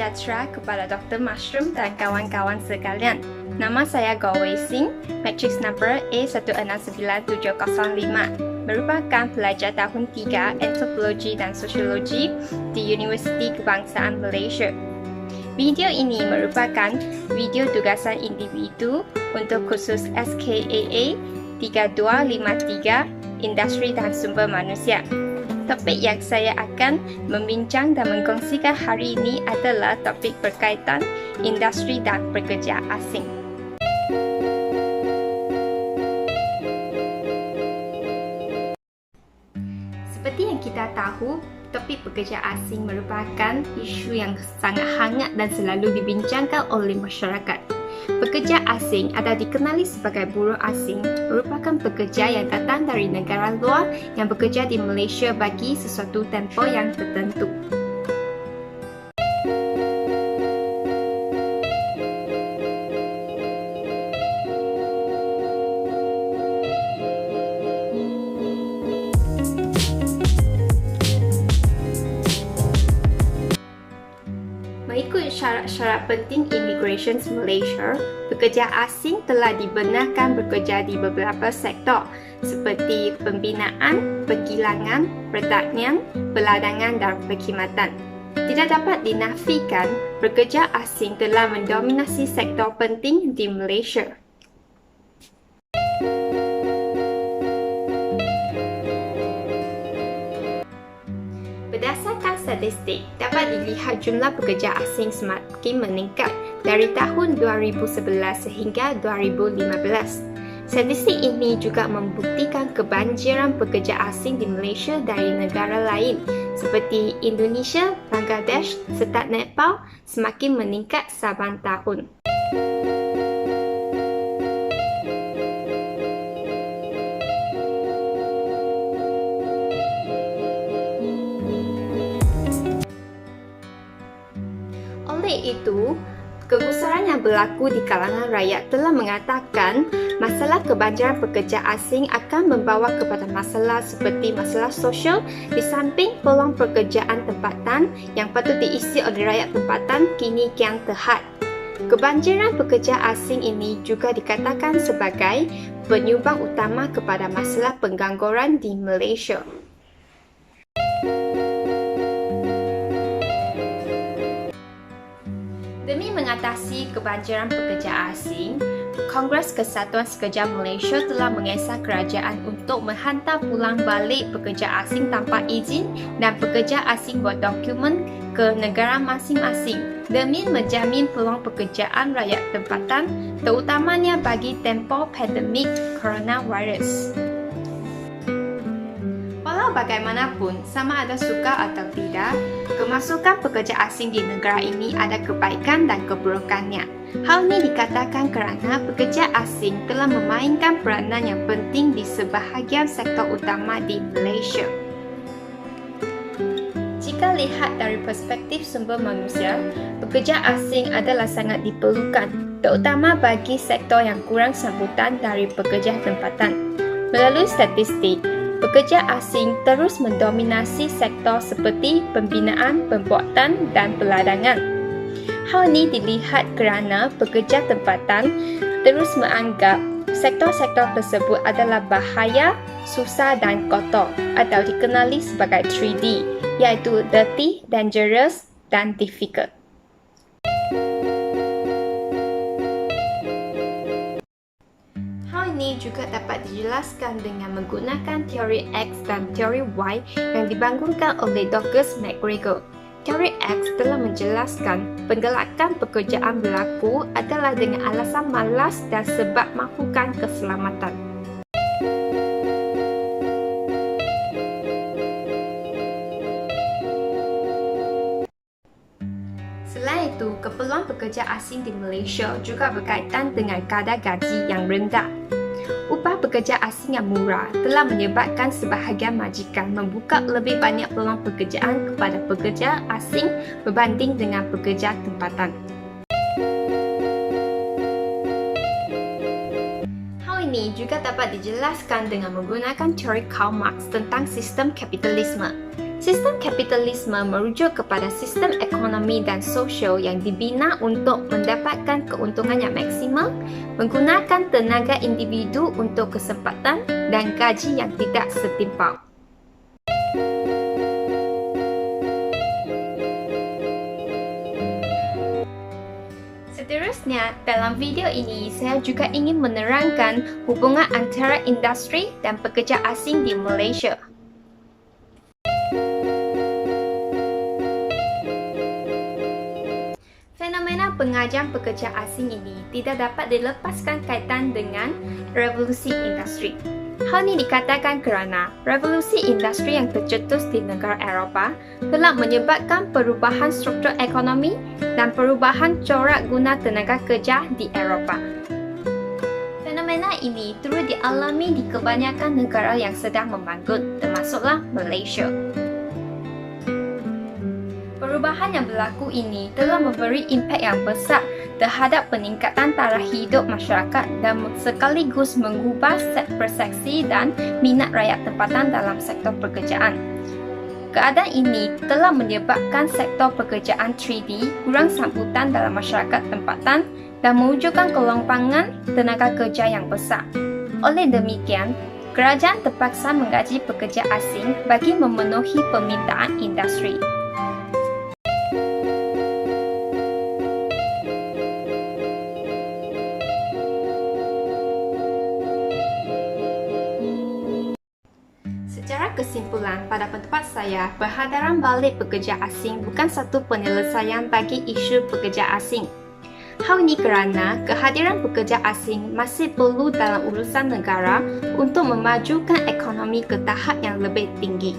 sejahtera kepada Dr. Mushroom dan kawan-kawan sekalian. Nama saya Goh Wei Sing, matrix number A169705, merupakan pelajar tahun 3 Antropologi dan Sosiologi di Universiti Kebangsaan Malaysia. Video ini merupakan video tugasan individu untuk kursus SKAA 3253 Industri dan Sumber Manusia. Topik yang saya akan membincang dan mengkongsikan hari ini adalah topik berkaitan industri dan pekerja asing. Seperti yang kita tahu, topik pekerja asing merupakan isu yang sangat hangat dan selalu dibincangkan oleh masyarakat. Pekerja asing atau dikenali sebagai buruh asing merupakan pekerja yang datang dari negara luar yang bekerja di Malaysia bagi sesuatu tempoh yang tertentu. Mengikut syarat-syarat penting Immigration Malaysia, pekerja asing telah dibenarkan bekerja di beberapa sektor seperti pembinaan, perkilangan, pertanian, peladangan dan perkhidmatan. Tidak dapat dinafikan, pekerja asing telah mendominasi sektor penting di Malaysia. Berdasarkan statistik, dapat dilihat jumlah pekerja asing semakin meningkat dari tahun 2011 sehingga 2015. Statistik ini juga membuktikan kebanjiran pekerja asing di Malaysia dari negara lain seperti Indonesia, Bangladesh serta Nepal semakin meningkat saban tahun. Oleh itu, kegusaran yang berlaku di kalangan rakyat telah mengatakan masalah kebanjiran pekerja asing akan membawa kepada masalah seperti masalah sosial di samping peluang pekerjaan tempatan yang patut diisi oleh rakyat tempatan kini kian terhad. Kebanjiran pekerja asing ini juga dikatakan sebagai penyumbang utama kepada masalah pengangguran di Malaysia. Demi mengatasi kebanjiran pekerja asing, Kongres Kesatuan Sekerja Malaysia telah mengesah kerajaan untuk menghantar pulang balik pekerja asing tanpa izin dan pekerja asing berdokumen ke negara masing-masing demi menjamin peluang pekerjaan rakyat tempatan, terutamanya bagi tempoh pandemik coronavirus. Walau bagaimanapun, sama ada suka atau tidak, kemasukan pekerja asing di negara ini ada kebaikan dan keburukannya. Hal ini dikatakan kerana pekerja asing telah memainkan peranan yang penting di sebahagian sektor utama di Malaysia. Jika lihat dari perspektif sumber manusia, pekerja asing adalah sangat diperlukan, terutama bagi sektor yang kurang sambutan dari pekerja tempatan. Melalui statistik, pekerja asing terus mendominasi sektor seperti pembinaan, pembuatan dan peladangan. Hal ini dilihat kerana pekerja tempatan terus menganggap sektor-sektor tersebut adalah bahaya, susah dan kotor atau dikenali sebagai 3D, iaitu dirty, dangerous dan difficult. Hal ini juga dapat dijelaskan dengan menggunakan teori X dan teori Y yang dibangunkan oleh Dr. McGregor. Teori X telah menjelaskan penggelakan pekerjaan berlaku adalah dengan alasan malas dan sebab mahukan keselamatan. Selain itu, keperluan pekerja asing di Malaysia juga berkaitan dengan kadar gaji yang rendah. Upah pekerja asing yang murah telah menyebabkan sebahagian majikan membuka lebih banyak peluang pekerjaan kepada pekerja asing berbanding dengan pekerja tempatan. Hal ini juga dapat dijelaskan dengan menggunakan teori Karl Marx tentang sistem kapitalisme. Sistem kapitalisme merujuk kepada sistem ekonomi dan sosial yang dibina untuk mendapatkan keuntungan yang maksimal, menggunakan tenaga individu untuk kesempatan dan gaji yang tidak setimpal. Seterusnya, dalam video ini saya juga ingin menerangkan hubungan antara industri dan pekerja asing di Malaysia. Fenomena pengajar pekerja asing ini tidak dapat dilepaskan kaitan dengan revolusi industri. Hal ini dikatakan kerana revolusi industri yang tercetus di negara Eropah telah menyebabkan perubahan struktur ekonomi dan perubahan corak guna tenaga kerja di Eropah. Fenomena ini turut dialami di kebanyakan negara yang sedang membangun, termasuklah Malaysia. Perubahan yang berlaku ini telah memberi impak yang besar terhadap peningkatan taraf hidup masyarakat dan sekaligus mengubah persepsi dan minat rakyat tempatan dalam sektor pekerjaan. Keadaan ini telah menyebabkan sektor pekerjaan 3D kurang sambutan dalam masyarakat tempatan dan mewujudkan kelompangan tenaga kerja yang besar. Oleh demikian, kerajaan terpaksa menggaji pekerja asing bagi memenuhi permintaan industri. Secara kesimpulan, pada pendapat saya, berhadaran balik pekerja asing bukan satu penyelesaian bagi isu pekerja asing. Hal ini kerana kehadiran pekerja asing masih perlu dalam urusan negara untuk memajukan ekonomi ke tahap yang lebih tinggi.